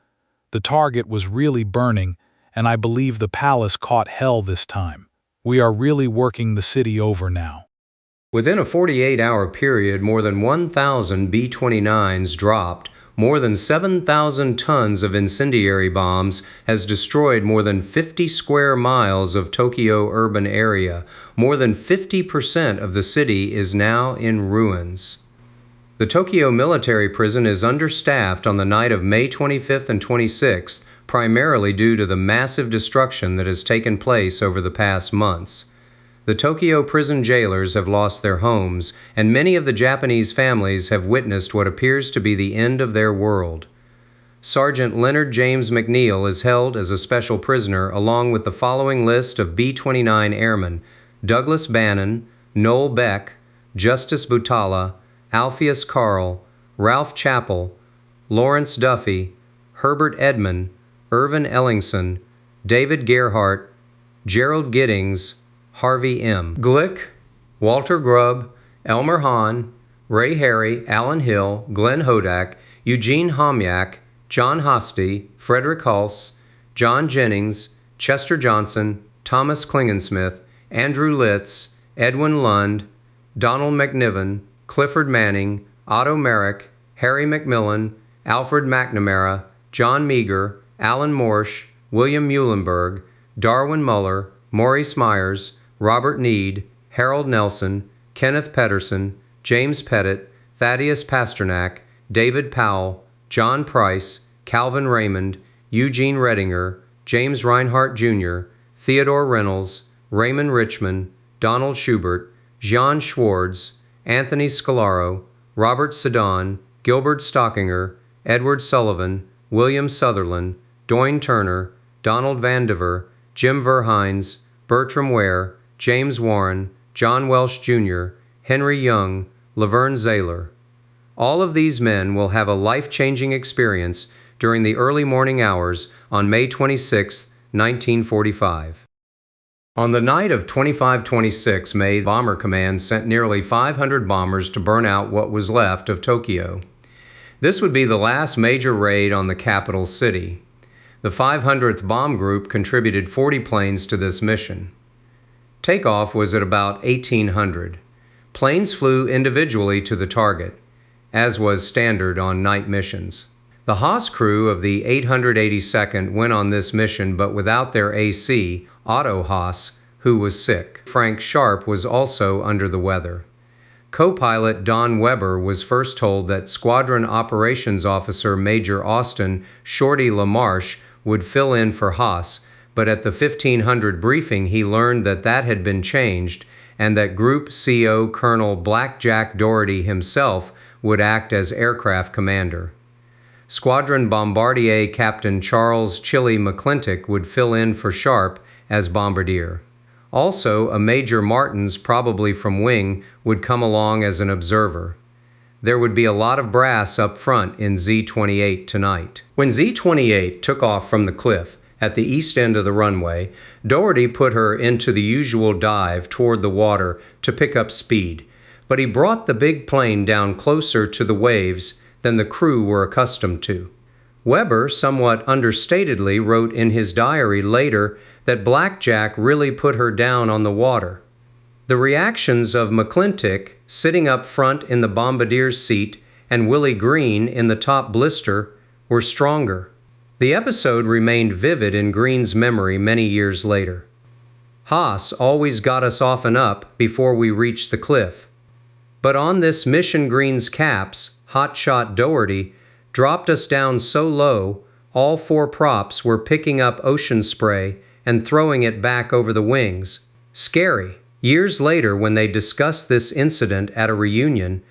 The target was really burning, and I believe the Palace caught hell this time. We are really working the city over now. Within a 48-hour period, more than 1,000 B-29s dropped, more than 7,000 tons of incendiary bombs has destroyed more than 50 square miles of Tokyo urban area. More than 50% of the city is now in ruins. The Tokyo military prison is understaffed on the night of May 25th and 26th, primarily due to the massive destruction that has taken place over the past months. The Tokyo prison jailers have lost their homes, and many of the Japanese families have witnessed what appears to be the end of their world. Sergeant Leonard James McNeill is held as a special prisoner along with the following list of B-29 airmen: Douglas Bannon, Noel Beck, Justice Butala, Alpheus Carl, Ralph Chappell, Lawrence Duffy, Herbert Edmond, Irvin Ellingson, David Gerhardt, Gerald Giddings, Harvey M. Glick, Walter Grubb, Elmer Hahn, Ray Harry, Alan Hill, Glenn Hodak, Eugene Homyak, John Hosty, Frederick Hulse, John Jennings, Chester Johnson, Thomas Klingensmith, Andrew Litz, Edwin Lund, Donald McNiven, Clifford Manning, Otto Merrick, Harry McMillan, Alfred McNamara, John Meager, Alan Morsch, William Muhlenberg, Darwin Muller, Maurice Myers, Robert Need, Harold Nelson, Kenneth Pedersen, James Pettit, Thaddeus Pasternak, David Powell, John Price, Calvin Raymond, Eugene Redinger, James Reinhardt Jr., Theodore Reynolds, Raymond Richmond, Donald Schubert, Jean Schwartz, Anthony Scalaro, Robert Sedan, Gilbert Stockinger, Edward Sullivan, William Sutherland, Doyne Turner, Donald Vandiver, Jim Verhines, Bertram Ware, James Warren, John Welsh Jr., Henry Young, Laverne Zaylor. All of these men will have a life-changing experience during the early morning hours on May 26, 1945. On the night of 25-26 May, Bomber Command sent nearly 500 bombers to burn out what was left of Tokyo. This would be the last major raid on the capital city. The 500th Bomb Group contributed 40 planes to this mission. Takeoff was at about 1800. Planes flew individually to the target, as was standard on night missions. The Haas crew of the 882nd went on this mission but without their AC, Otto Haas, who was sick. Frank Sharp was also under the weather. Co-pilot Don Weber was first told that Squadron Operations Officer Major Austin Shorty LaMarche would fill in for Haas, but at the 1500 briefing he learned that that had been changed and that Group CO Colonel Blackjack Doherty himself would act as aircraft commander. Squadron Bombardier Captain Charles Chili McClintock would fill in for Sharp as bombardier. Also, a Major Martins, probably from Wing, would come along as an observer. There would be a lot of brass up front in Z-28 tonight. When Z-28 took off from the cliff at the east end of the runway, Doherty put her into the usual dive toward the water to pick up speed, but he brought the big plane down closer to the waves than the crew were accustomed to. Weber somewhat understatedly wrote in his diary later that Blackjack really put her down on the water. The reactions of McClintock, sitting up front in the bombardier's seat, and Willie Green in the top blister, were stronger. The episode remained vivid in Green's memory many years later. Haas always got us off and up before we reached the cliff. But on this mission Green's caps, Hotshot Doherty, dropped us down so low, all four props were picking up ocean spray and throwing it back over the wings. Scary. Years later, when they discussed this incident at a reunion,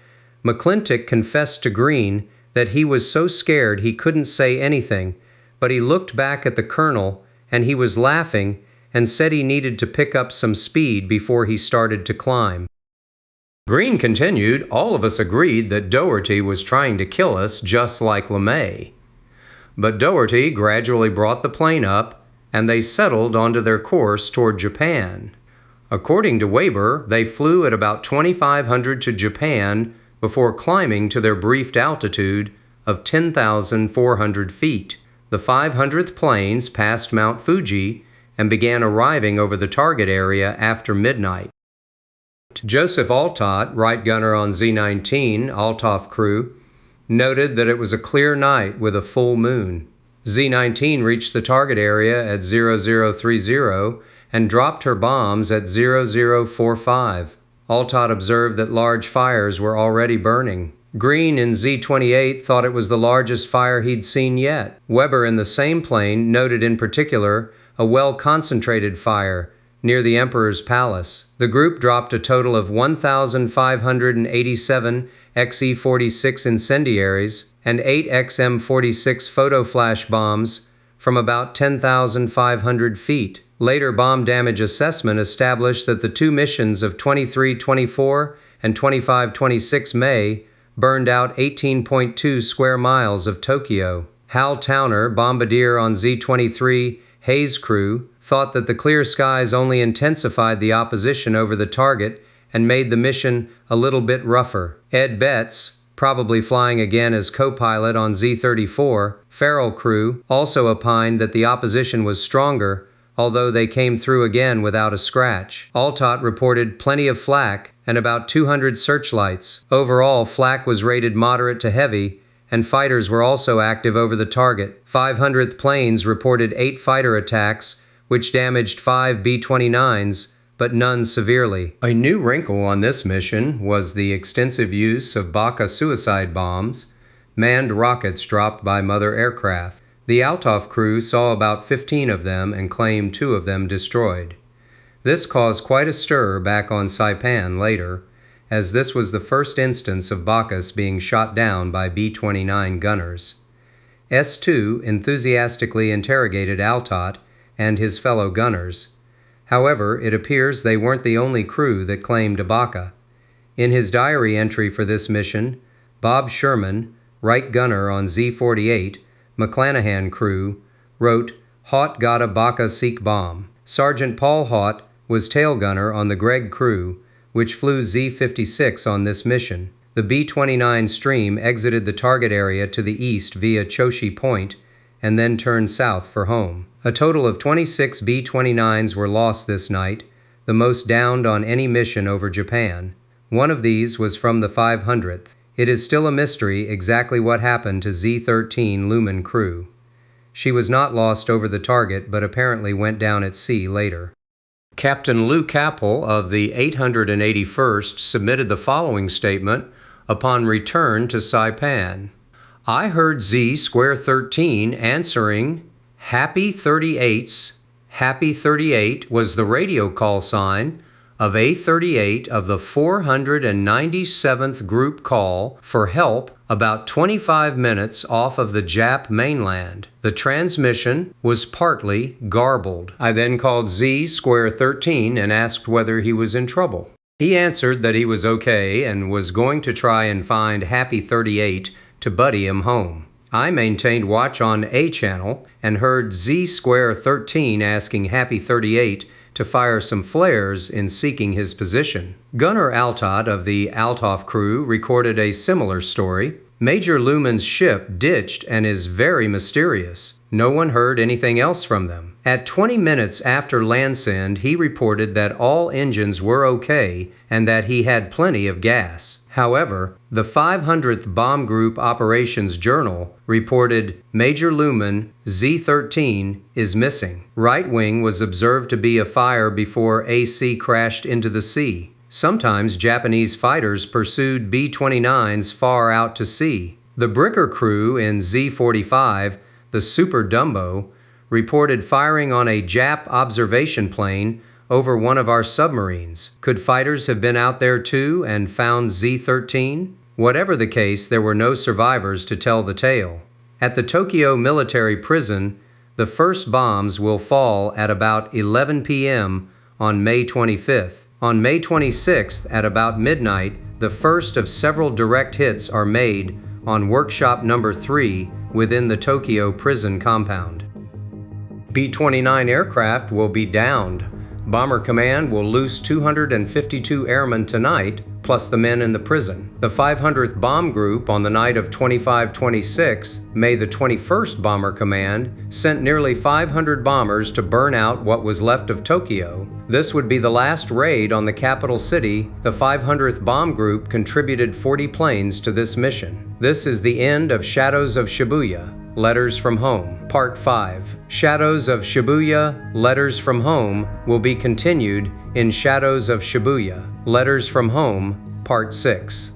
McClintock confessed to Green that he was so scared he couldn't say anything, but he looked back at the colonel and he was laughing and said he needed to pick up some speed before he started to climb. Green continued, all of us agreed that Doherty was trying to kill us just like LeMay. But Doherty gradually brought the plane up and they settled onto their course toward Japan. According to Weber, they flew at about 2,500 to Japan before climbing to their briefed altitude of 10,400 feet. The 500th planes passed Mount Fuji and began arriving over the target area after midnight. Joseph Altott, right gunner on Z-19, Althoff crew, noted that it was a clear night with a full moon. Z-19 reached the target area at 0030 and dropped her bombs at 0045. Altott observed that large fires were already burning. Green in Z-28 thought it was the largest fire he'd seen yet. Weber in the same plane noted in particular a well-concentrated fire near the Emperor's Palace. The group dropped a total of 1,587 XE-46 incendiaries and 8 XM-46 photo flash bombs from about 10,500 feet. Later bomb damage assessment established that the two missions of 23-24 and 25-26 May burned out 18.2 square miles of Tokyo. Hal Towner, bombardier on Z-23 Hayes crew, thought that the clear skies only intensified the opposition over the target and made the mission a little bit rougher. Ed Betts, probably flying again as co-pilot on Z-34 Farrell crew, also opined that the opposition was stronger, although they came through again without a scratch. Altott reported plenty of flak and about 200 searchlights. Overall, flak was rated moderate to heavy, and fighters were also active over the target. 500th Planes reported 8 fighter attacks, which damaged 5 B-29s, but none severely. A new wrinkle on this mission was the extensive use of Baka suicide bombs, manned rockets dropped by mother aircraft. The Althoff crew saw about 15 of them and claimed 2 of them destroyed. This caused quite a stir back on Saipan later, as this was the first instance of Bacchus being shot down by B-29 gunners. S-2 enthusiastically interrogated Altott and his fellow gunners. However, it appears they weren't the only crew that claimed a Baka. In his diary entry for this mission, Bob Sherman, right gunner on Z-48, McClanahan crew, wrote, "Haut got a Baka Sikh bomb." Sergeant Paul Haut was tail gunner on the Gregg crew, which flew Z-56 on this mission. The B-29 stream exited the target area to the east via Choshi Point and then turned south for home. A total of 26 B-29s were lost this night, the most downed on any mission over Japan. One of these was from the 500th. It is still a mystery exactly what happened to Z-13 Lumen crew. She was not lost over the target, but apparently went down at sea later. Captain Lou Capel of the 881st submitted the following statement upon return to Saipan. "I heard Z-13 answering, 'Happy 38's.' Happy 38 was the radio call sign of A-38 of the 497th Group call for help about 25 minutes off of the Jap mainland. The transmission was partly garbled. I then called Z-13 and asked whether he was in trouble. He answered that he was okay and was going to try and find Happy 38 to buddy him home. I maintained watch on A channel and heard Z-13 asking Happy 38 to fire some flares in seeking his position." Gunner Altott of the Althoff crew recorded a similar story. "Major Lumen's ship ditched and is very mysterious. No one heard anything else from them. At 20 minutes after landsend, he reported that all engines were okay and that he had plenty of gas. However, the 500th Bomb Group Operations Journal reported Major Lumen Z-13 is missing. Right wing was observed to be afire before AC crashed into the sea. Sometimes Japanese fighters pursued B-29s far out to sea. The Bricker crew in Z-45, the Super Dumbo, reported firing on a Jap observation plane over one of our submarines. Could fighters have been out there too and found Z-13? Whatever the case, there were no survivors to tell the tale. At the Tokyo military prison, the first bombs will fall at about 11 p.m. on May 25th. On May 26th at about midnight, the first of several direct hits are made on Workshop Number 3 within the Tokyo prison compound. B-29 aircraft will be downed. Bomber Command will loose 252 airmen tonight, plus the men in the prison. The 500th Bomb Group on the night of 25-26, May the 21st Bomber Command, sent nearly 500 bombers to burn out what was left of Tokyo. This would be the last raid on the capital city. The 500th Bomb Group contributed 40 planes to this mission. This is the end of Shadows of Shibuya, Letters from Home, Part 5. Shadows of Shibuya, Letters from Home will be continued in Shadows of Shibuya, Letters from Home, Part 6.